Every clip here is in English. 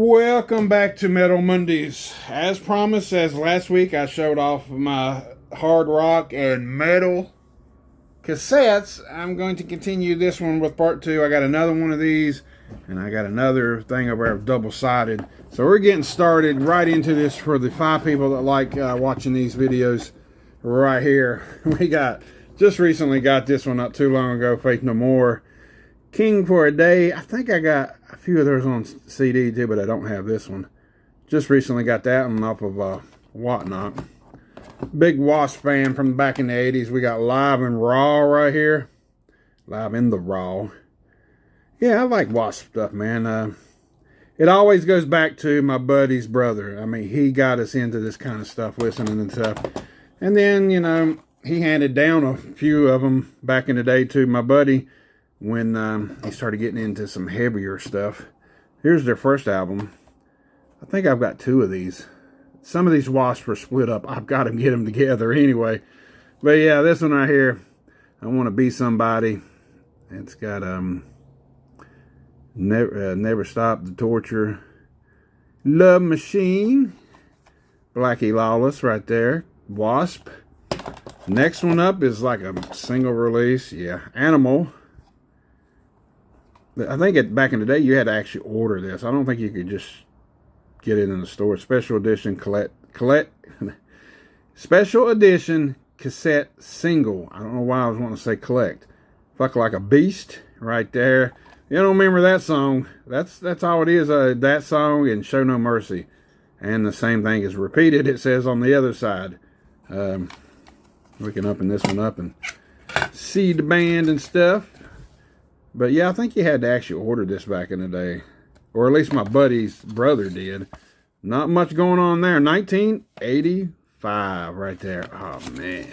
Welcome back to Metal Mondays. As promised, as last week, I showed off my hard rock and metal cassettes. I'm going to continue this one with part two. I got another one of these, and I got another thing over there double-sided. So we're getting started right into this for the 5 people that like watching these videos right here. We just recently got this one not too long ago, Faith No More. King for a Day. I think I got a few of those on CD too, but I don't have this one. Just recently got that one off of Whatnot. Big Wasp fan from back in the 80s. We got Live and Raw right here. Live in the Raw. Yeah, I like Wasp stuff, man. It always goes back to my buddy's brother. I mean, he got us into this kind of stuff, listening and stuff. And then, you know, he handed down a few of them back in the day to my buddy when he started getting into some heavier stuff. Here's their first album. I think I've got 2 of these. Some of these Wasps are split up. I've got to get them together anyway. But yeah, this one right here, I Want to Be Somebody. It's got Never Stop the Torture, Love Machine, Blackie Lawless right there, Wasp. Next one up is like a single release. Yeah, Animal. I think back in the day you had to actually order this. I don't think you could just get it in the store. Special edition special edition cassette single. I don't know why I was wanting to say collect. Fuck Like a Beast right there. You don't remember that song? That's all it is. That song and Show No Mercy, and the same thing is repeated. It says on the other side. We can open this one up and see the band and stuff. But yeah, I think you had to actually order this back in the day. Or at least my buddy's brother did. Not much going on there. 1985 right there. Oh, man.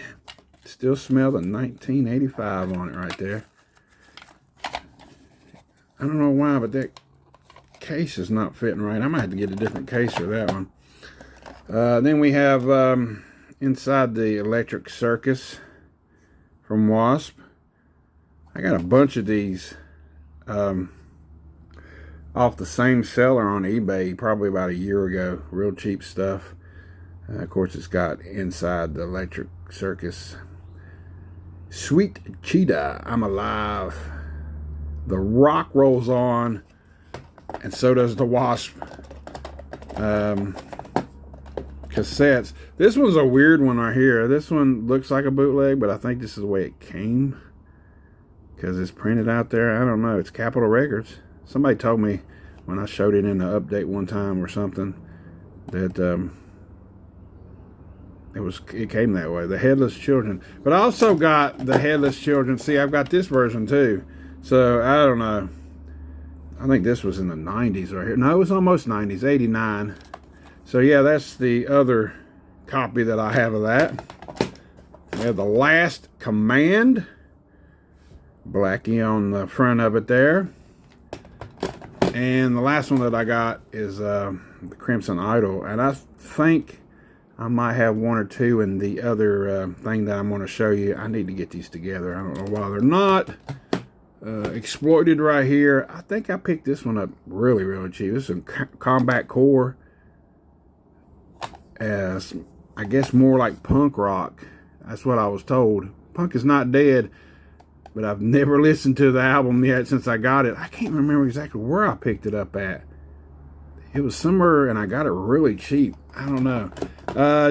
Still smell the 1985 on it right there. I don't know why, but that case is not fitting right. I might have to get a different case for that one. Then we have Inside the Electric Circus from Wasp. I got a bunch of these off the same seller on eBay probably about a year ago. Real cheap stuff. Of course, it's got Inside the Electric Circus. Sweet Cheetah, I'm Alive. The Rock Rolls On, and so does the Wasp. Cassettes. This one's a weird one right here. This one looks like a bootleg, but I think this is the way it came, because it's printed out there. I don't know. It's Capitol Records. Somebody told me when I showed it in the update one time or something that it came that way. The Headless Children. But I also got the Headless Children. See, I've got this version too. So I don't know. I think this was in the 90s right here. No, it was almost 90s, 89. So yeah, that's the other copy that I have of that. We have The Last Command. Blackie on the front of it there. And the last one that I got is the Crimson Idol. And I think I might have 1 or 2 in the other thing that I'm going to show you. I need to get these together. I don't know why they're not. Exploited right here. I think I picked this one up really, really cheap. This is a Combat Core. As I guess more like punk rock. That's what I was told. Punk is not dead. But I've never listened to the album yet since I got it. I can't remember exactly where I picked it up at. It was somewhere, and I got it really cheap. I don't know.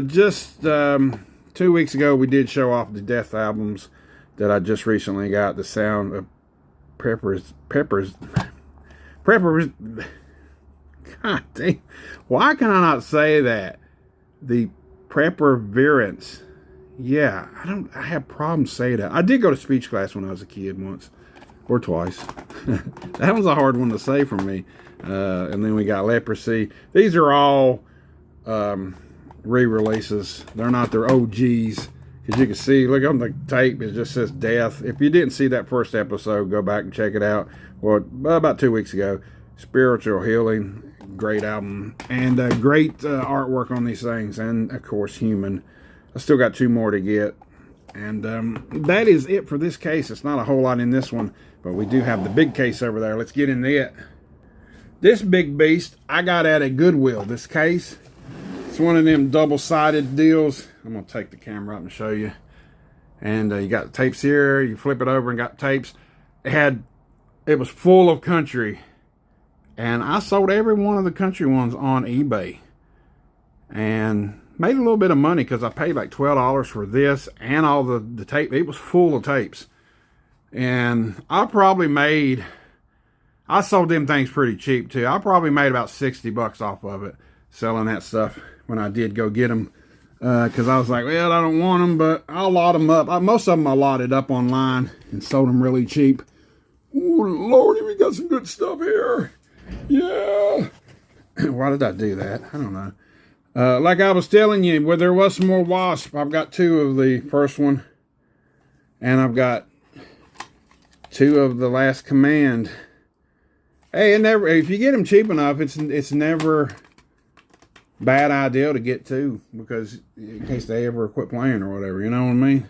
Just 2 weeks ago, we did show off the Death albums that I just recently got. The Sound of Peppers. God damn. Why can I not say that? The Perseverance. Yeah, I have problems saying that. I did go to speech class when I was a kid once. Or twice. That was a hard one to say for me. And then we got Leprosy. These are all re-releases. They're not their OGs. As you can see, look on the tape, it just says Death. If you didn't see that first episode, go back and check it out. Well, about 2 weeks ago. Spiritual Healing. Great album. And great artwork on these things. And, of course, Human. I still got 2 more to get. And that is it for this case. It's not a whole lot in this one, but we do have the big case over there. Let's get into it. This big beast I got at a Goodwill. This case, it's one of them double-sided deals. I'm gonna take the camera up and show you. And you got the tapes here. You flip it over and got tapes. It was full of country, and I sold every one of the country ones on eBay, and made a little bit of money because I paid like $12 for this and all the tape. It was full of tapes, and I sold them things pretty cheap too. I probably made about 60 bucks off of it selling that stuff when I did go get them, because I was like, well, I don't want them, but I'll lot them up. Most of them I lotted up online and sold them really cheap. Oh Lordy, we got some good stuff here. Yeah. Why did I do that? I don't know. Like I was telling you, where there was some more Wasp, I've got 2 of the first one, and I've got 2 of the Last Command. Hey, if you get them cheap enough, it's never bad idea to get 2, because in case they ever quit playing or whatever, you know what I mean?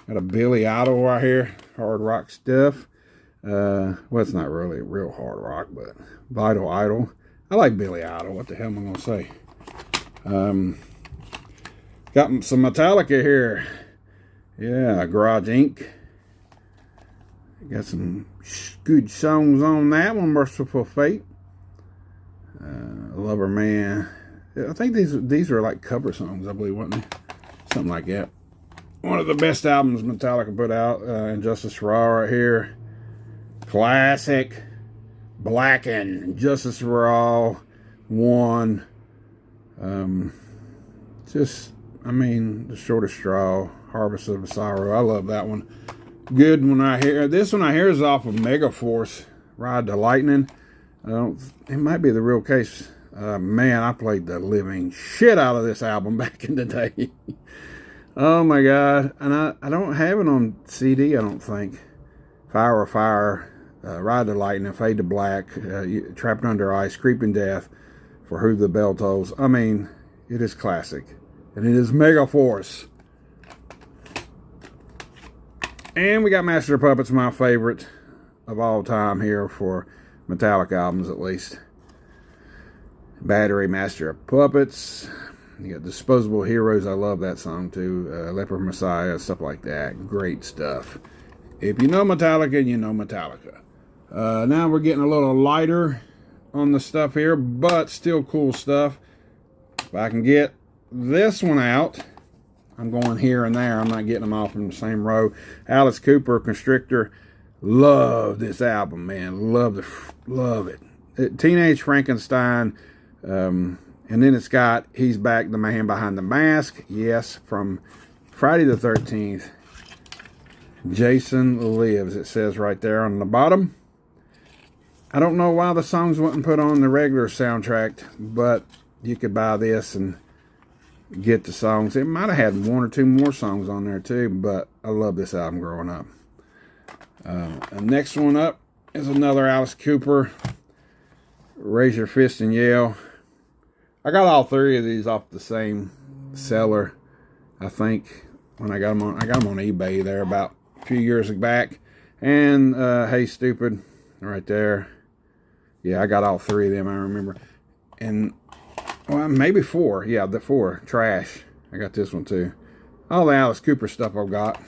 Got a Billy Idol right here, hard rock stuff. Well, it's not really a real hard rock, but Vital Idol. I like Billy Idol. What the hell am I gonna say? Got some Metallica here. Yeah, Garage Inc. Got some good songs on that one. Merciful Fate, Lover Man. I think these are like cover songs, I believe, weren't they? Something like that. One of the best albums Metallica put out. Injustice for All right here. Classic. Blackened. Justice for All. One. The Shortest Straw. Harvest of Sorrow. I love that one. Good one right here. This one I hear is off of Megaforce, Ride the Lightning. It might be the real case. Man, I played the living shit out of this album back in the day. Oh my God. And I don't have it on CD, I don't think. Fire or Fire, Ride the Lightning, Fade to Black, Trapped Under Ice, Creeping Death, For Who the Bell Tolls. I mean, it is classic. And it is Megaforce. And we got Master of Puppets, my favorite of all time here for Metallica albums, at least. Battery, Master of Puppets. You got Disposable Heroes. I love that song too. Leper Messiah, stuff like that. Great stuff. If you know Metallica, you know Metallica. Now we're getting a little lighter on the stuff here, but still cool stuff. If I can get this one out, I'm going here and there. I'm not getting them all from the same row. Alice Cooper, Constrictor. Love this album, man. Love it. Teenage Frankenstein. And then it's got He's Back, the Man Behind the Mask. Yes, from Friday the 13th. Jason Lives, it says right there on the bottom. I don't know why the songs wasn't put on the regular soundtrack, but you could buy this and get the songs. It might have had 1 or 2 more songs on there too, but I love this album growing up. The next one up is another Alice Cooper, Raise Your Fist and Yell. I got all 3 of these off the same seller, I think, when I got them on eBay there about a few years back. And Hey Stupid right there. Yeah, I got all 3 of them, I remember. And well, maybe 4. Yeah, the 4. Trash. I got this one too. All the Alice Cooper stuff I've got.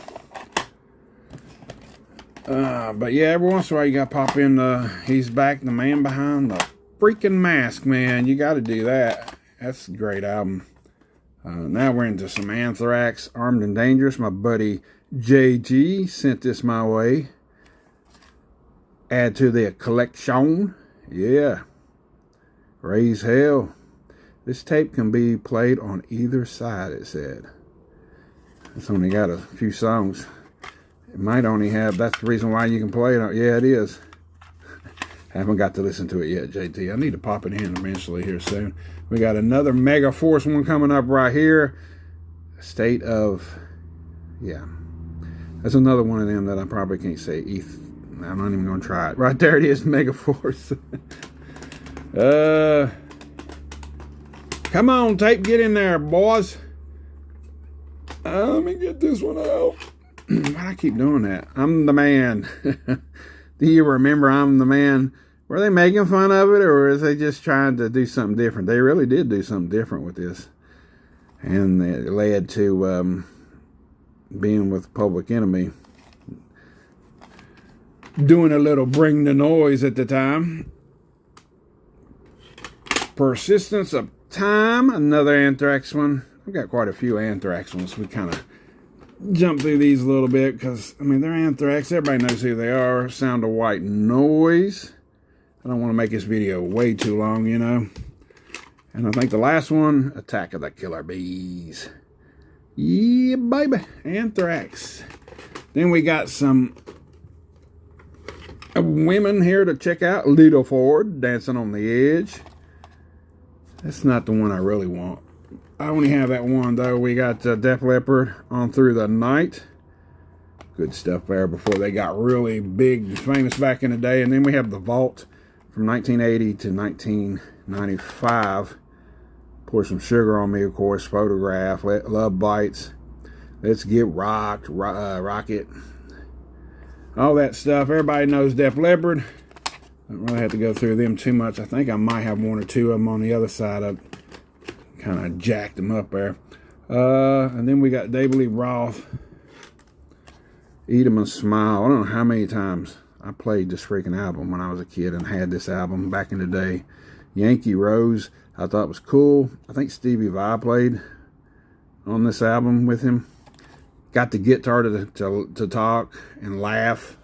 But yeah, every once in a while you got to pop in He's Back, the Man Behind the Freaking Mask, man. You got to do that. That's a great album. Now we're into some Anthrax, Armed and Dangerous. My buddy JG sent this my way. Add to the collection. Yeah. Raise Hell. This tape can be played on either side, it said. It's only got a few songs. It might only have, that's the reason why you can play it on. Yeah, it is. Haven't got to listen to it yet, JT. I need to pop it in eventually here soon. We got another Megaforce one coming up right here. State of, yeah. That's another one of them that I probably can't say. I'm not even going to try it. Right there it is, Megaforce. Come on, tape, get in there, boys. Let me get this one out. Why do I keep doing that? I'm the Man. Do you remember I'm the Man? were they making fun of it, or is they just trying to do something different? They really did do something different with this. And it led to being with Public Enemy. Doing a little Bring the Noise at the time. Persistence of Time, another Anthrax one. I've got quite a few Anthrax ones. We kind of jump through these a little bit because, I mean, they're Anthrax. Everybody knows who they are. Sound of White Noise. I don't want to make this video way too long, you know. And I think the last one, Attack of the Killer Bees. Yeah, baby. Anthrax. Then we got some women here to check out. Lita Ford, Dancing on the Edge. That's not the one I really want. I only have that one, though. We got Def Leppard, On Through the Night. Good stuff there before they got really big, famous back in the day. And then we have The Vault from 1980 to 1995. Pour Some Sugar on Me, of course. Photograph, Love Bites, Let's Get Rocked, Rocket. All that stuff. Everybody knows Def Leppard. I don't really have to go through them too much. I think I might have one or two of them on the other side. I kind of jacked them up there. And then we got David Lee Roth. Eat 'em and Smile. I don't know how many times I played this freaking album when I was a kid and had this album back in the day. Yankee Rose, I thought was cool. I think Stevie Vai played on this album with him. Got the guitar to talk and laugh.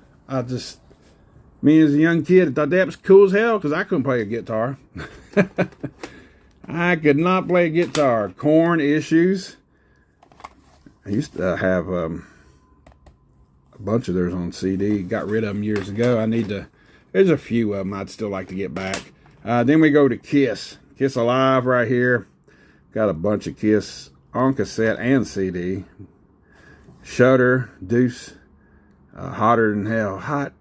Me as a young kid, I thought that was cool as hell because I couldn't play a guitar. I could not play a guitar. Korn, Issues. I used to have a bunch of theirs on CD. Got rid of them years ago. There's a few of them I'd still like to get back. Then we go to Kiss. Kiss Alive right here. Got a bunch of Kiss on cassette and CD. Shudder, Deuce, Hotter Than Hell. Hotter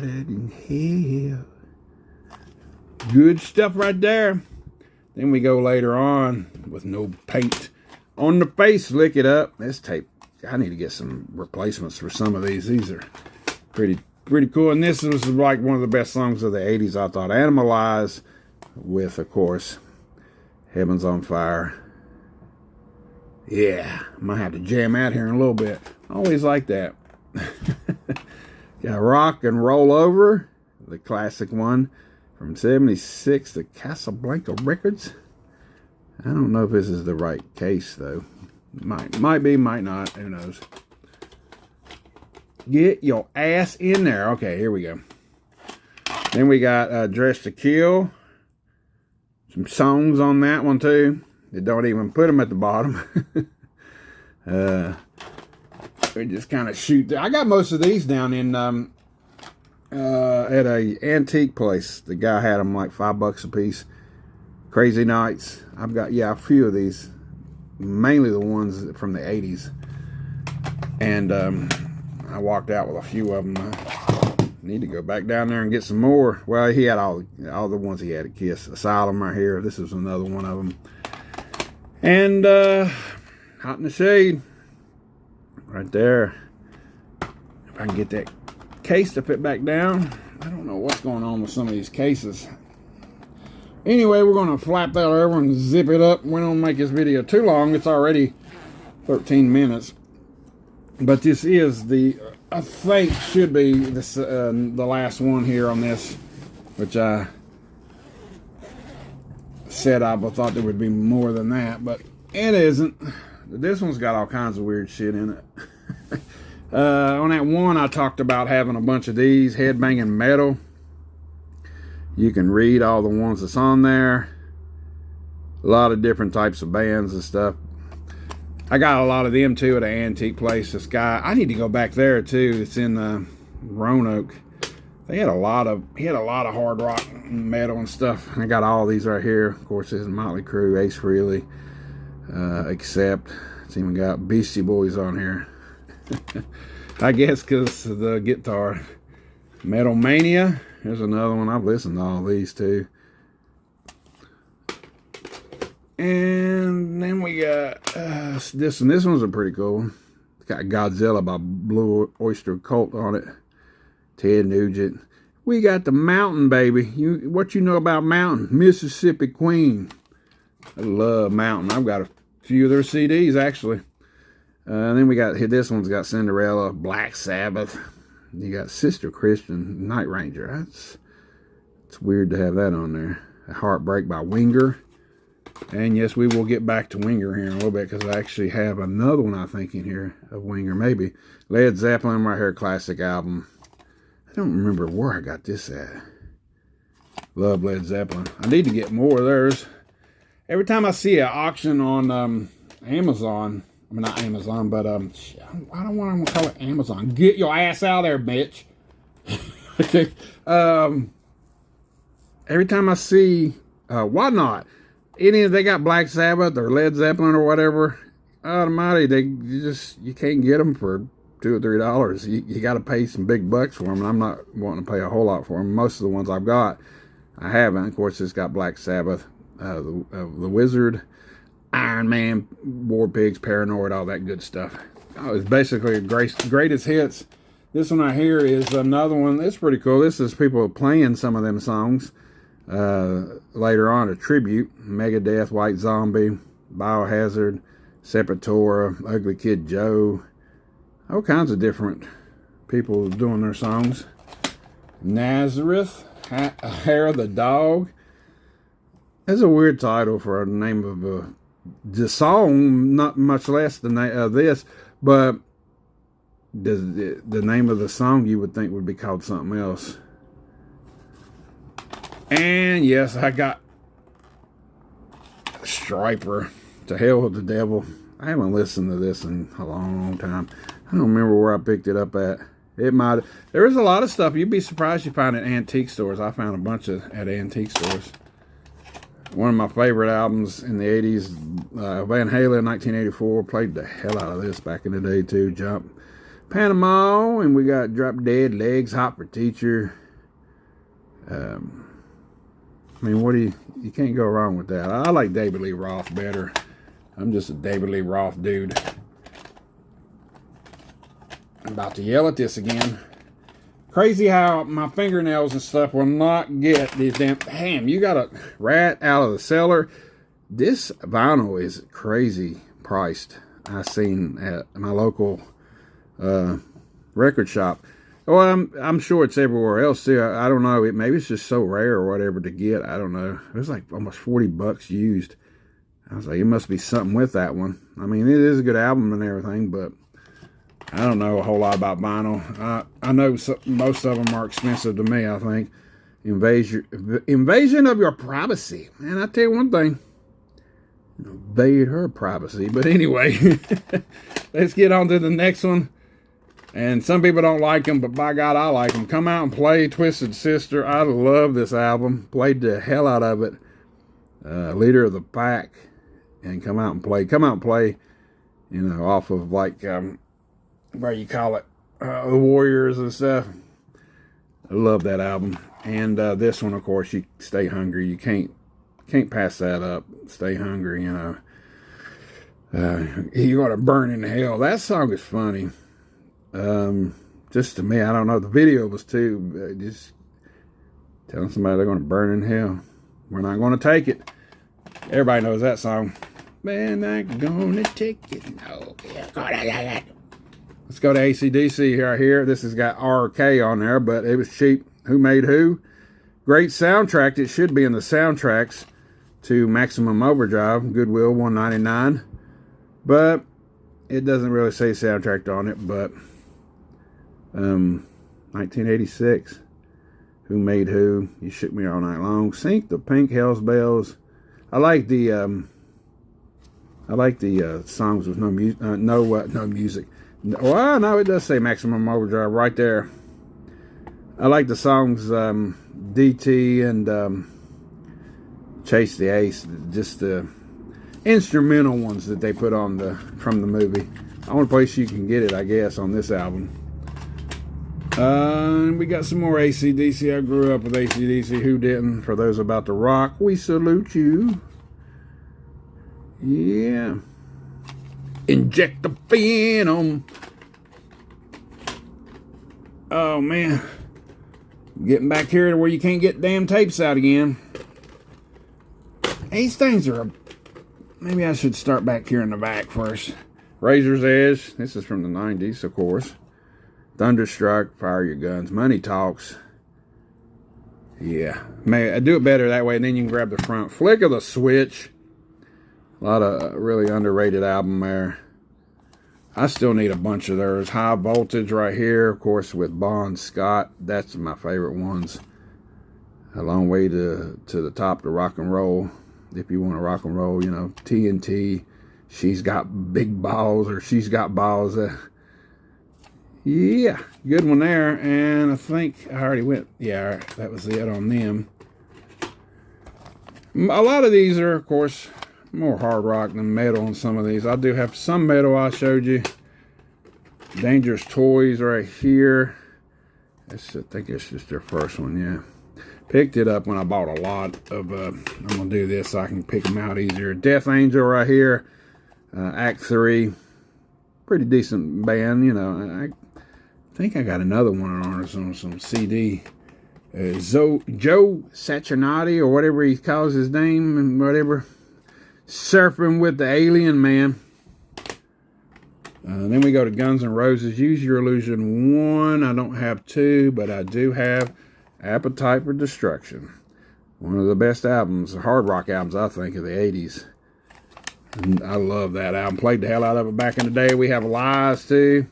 than hell. Good stuff right there. Then we go later on with No Paint on the Face. Lick It Up. This tape, I need to get some replacements for some of these. These are pretty cool. And this was like one of the best songs of the 80s, I thought. Animalize with, of course, Heaven's on Fire. Yeah, I might have to jam out here in a little bit. Always like that. Got Rock and Roll Over, the classic one from 76, the Casablanca Records. I don't know if this is the right case, though. Might be, might not. Who knows? Get your ass in there. Okay, here we go. Then we got Dress to Kill. Some songs on that one, too. They don't even put them at the bottom. We just kind of shoot there. I got most of these down in at a antique place. The guy had them like $5 a piece. Crazy Nights. I've got, yeah, a few of these. Mainly the ones from the 80s. And I walked out with a few of them. I need to go back down there and get some more. Well, he had all the ones he had at Kiss. Asylum right here. This is another one of them. And Hot in the Shade. Right there. If I can get that case to fit back down. I don't know what's going on with some of these cases. Anyway, we're going to flap that over and zip it up. We don't make this video too long. It's already 13 minutes. But this is I think should be this the last one here on this, which I said I thought there would be more than that, but it isn't. This one's got all kinds of weird shit in it. On that one, I talked about having a bunch of these, Headbanging Metal. You can read all the ones that's on there. A lot of different types of bands and stuff. I got a lot of them too at an antique place. This guy, I need to go back there too. It's in Roanoke. He had a lot of hard rock and metal and stuff. I got all these right here. Of course, this is Motley Crue, Ace Frehley, Accept. It's even got Beastie Boys on here. I guess because of the guitar. Metal Mania. Here's another one. I've listened to all these too. And then we got this one. This one's a pretty cool one. It's got Godzilla by Blue Oyster Cult on it. Ted Nugent. We got the Mountain, baby. What you know about Mountain? Mississippi Queen. I love Mountain. I've got a few of their CDs, actually. And then we got, this one's got Cinderella, Black Sabbath. You got Sister Christian, Night Ranger. It's weird to have that on there. Heartbreak by Winger. And yes, we will get back to Winger here in a little bit, because I actually have another one, I think, in here of Winger, maybe. Led Zeppelin, right here, classic album. I don't remember where I got this at. Love Led Zeppelin. I need to get more of theirs. Every time I see an auction on Amazon, I mean, not Amazon, but I don't want to call it Amazon. Get your ass out of there, bitch. Okay. Every time I see, why not? They got Black Sabbath or Led Zeppelin or whatever. Almighty, you can't get them for $2 or $3. You got to pay some big bucks for them, and I'm not wanting to pay a whole lot for them. Most of the ones I've got, I haven't. Of course, it's got Black Sabbath, the Wizard, Iron Man, War Pigs, Paranoid, all that good stuff. Oh, it's basically greatest hits. This one right here is another one. It's pretty cool. This is people playing some of them songs. Later on, a tribute. Megadeth, White Zombie, Biohazard, Sepultura, Ugly Kid Joe. All kinds of different people doing their songs. Nazareth, Hair of the Dog. That's a weird title for a name of the song, not much less than this, but the name of the song you would think would be called something else. And yes, I got Striper, To Hell with the Devil. I haven't listened to this in a long time. I don't remember where I picked it up at. There is a lot of stuff you'd be surprised you find at antique stores. I found a bunch at antique stores. One of my favorite albums in the 80s, Van Halen, 1984. Played the hell out of this back in the day too. Jump, Panama, and we got Drop Dead, Legs, Hot for Teacher. I mean, you can't go wrong with that. I like David Lee Roth better. I'm just a David Lee Roth dude. I'm about to yell at this again. Crazy how my fingernails and stuff will not get these damn. You got a rat out of the cellar. This vinyl is crazy priced. I seen at my local record shop. Well, I'm sure it's everywhere else too. I don't know. Maybe it's just so rare or whatever to get. I don't know. It was like almost $40 used. I was like, it must be something with that one. I mean, it is a good album and everything, but I don't know a whole lot about vinyl. I know most of them are expensive to me, I think. Invasion of your privacy. Man, I tell you one thing. Invade her privacy. But anyway, let's get on to the next one. And some people don't like them, but by God, I like them. Come Out and Play, Twisted Sister. I love this album. Played the hell out of it. Leader of the Pack. And Come Out and Play. Come Out and Play, off of like, what you call it, the Warriors and stuff. I love that album. And this one, of course, you Stay Hungry. You can't pass that up. Stay Hungry, You're gonna burn in hell. That song is funny. Just to me, I don't know. The video was too. Just telling somebody they're gonna burn in hell. We're not gonna take it. Everybody knows that song. Man, I'm gonna take it. No, let's go to AC/DC right here. This has got RK on there, but it was cheap. Who Made Who? Great soundtrack. It should be in the soundtracks to Maximum Overdrive. Goodwill, $1.99. But it doesn't really say soundtrack on it. But 1986. Who Made Who? You Shook Me All Night Long. Sink the Pink Hell's Bells. I like the songs with no music. No music. Well, no, it does say Maximum Overdrive right there. I like the songs DT and Chase the Ace, just the instrumental ones that they put on from the movie. Only place you can get it, I guess, on this album. We got some more AC/DC. I grew up with AC/DC. Who didn't? For those about to rock, we salute you. Yeah. Inject the venom. Oh, man. Getting back here to where you can't get damn tapes out again. These things are... Maybe I should start back here in the back first. Razor's Edge. This is from the 90s, of course. Thunderstruck. Fire Your Guns. Money Talks. Yeah. I do it better that way, and then you can grab the front. Flick of the Switch. A lot of really underrated album there. I still need a bunch of theirs. High Voltage right here, of course, with Bon Scott. That's my favorite ones. A Long Way to the Top to Rock and Roll. If you want to rock and roll, you know, TNT. She's Got Big Balls, or She's Got Balls. Yeah, good one there. And I think I already went. Yeah, that was it on them. A lot of these are, of course, more hard rock than metal on some of these. I do have some metal I showed you. Dangerous Toys right here. I think it's just their first one, yeah. Picked it up when I bought a lot of, I'm going to do this so I can pick them out easier. Death Angel right here. Act 3. Pretty decent band, you know. I think I got another one on some CD. Joe Satriani, or whatever he calls his name, and whatever. Surfing with the Alien Man. Then we go to Guns N' Roses. Use Your Illusion 1. I don't have 2, but I do have Appetite for Destruction. One of the best albums, hard rock albums, I think, of the 80s. And I love that album. Played the hell out of it back in the day. We have Lies, too.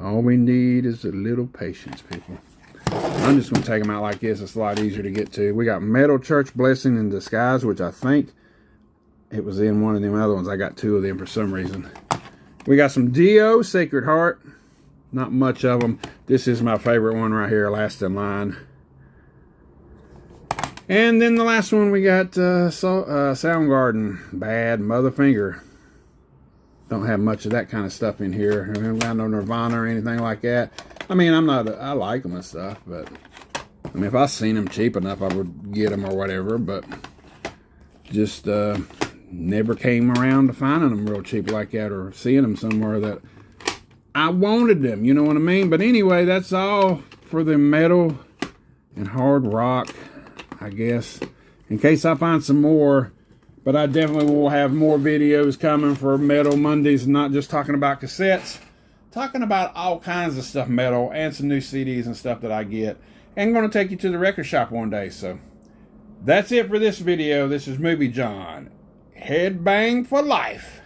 All we need is a little patience, people. I'm just going to take them out like this. It's a lot easier to get to. We got Metal Church Blessing in Disguise, which I think it was in one of them other ones. I got 2 of them for some reason. We got some Dio, Sacred Heart. Not much of them. This is my favorite one right here, Last in Line. And then the last one we got Soundgarden, Bad Motherfinger. Don't have much of that kind of stuff in here. I haven't got no Nirvana or anything like that. I mean, I like them and stuff, but I mean, if I seen them cheap enough, I would get them or whatever, but just never came around to finding them real cheap like that, or seeing them somewhere that I wanted them, you know what I mean? But anyway, that's all for the metal and hard rock, I guess, in case I find some more. But I definitely will have more videos coming for Metal Mondays, not just talking about cassettes, talking about all kinds of stuff metal, and some new CDs and stuff that I get. And I'm going to take you to the record shop one day. So that's it for this video. This is Movie John. Headbang for life.